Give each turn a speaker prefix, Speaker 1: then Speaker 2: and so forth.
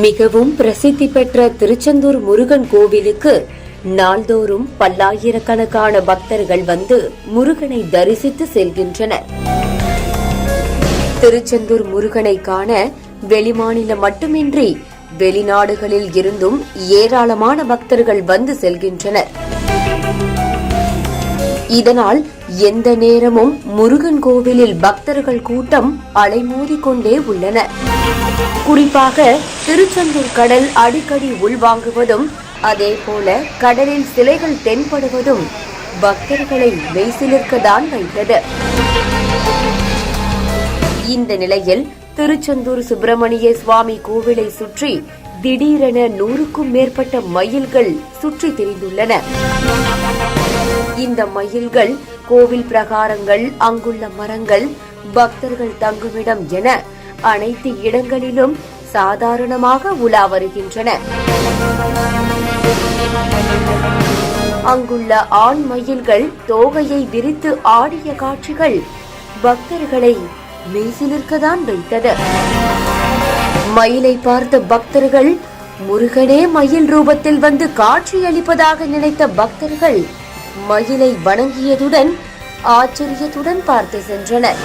Speaker 1: மிகவும் பிரசித்தி பெற்ற திருச்செந்தூர் முருகன் கோவிலுக்கு நாள்தோறும் பல்லாயிரக்கணக்கான பக்தர்கள் வந்து முருகனை தரிசித்து செல்கின்றனர். திருச்செந்தூர் முருகனை காண வெளிமாநிலம் மட்டுமின்றி வெளிநாடுகளில் இருந்தும் ஏராளமான பக்தர்கள் வந்து செல்கின்றனர். இதனால் எந்த நேரமும் முருகன் கோவிலில் பக்தர்கள் கூட்டம் அலைமோதிக் கொண்டே உள்ளன. குறிப்பாக திருச்செந்தூர் கடல் அடிக்கடி உள்வாங்குவதும் அதேபோல கடலில் சிலைகள் தென்படுவதும் பக்தர்களை மெய்சிலிர்க்கத்தான் வைத்தது. இந்த நிலையில் திருச்செந்தூர் சுப்பிரமணிய சுவாமி கோவிலை சுற்றி திடீரென 100க்கும் மேற்பட்ட மயில்கள் சுற்றி திரிந்துள்ளன. இந்த மயில்கள் கோவில் பிரகாரங்கள், அங்குள்ள மரங்கள், பக்தர்கள் தங்குமிடம் என அனைத்து இடங்களிலும் சாதாரணமாக உலா வருகின்றன. அங்குள்ள ஆண் மயில்கள் தோகையை விரித்து ஆடிய காட்சிகள் பக்தர்களை மெய்சிலிர்க்கத்தான் வைத்தது. மயிலை பார்த்த பக்தர்கள் முருகனே மயில் ரூபத்தில் வந்து காட்சியளிப்பதாக நினைத்த பக்தர்கள் மயிலை வணங்கியதுடன் ஆச்சரியத்துடன் பார்த்து சென்றனர்.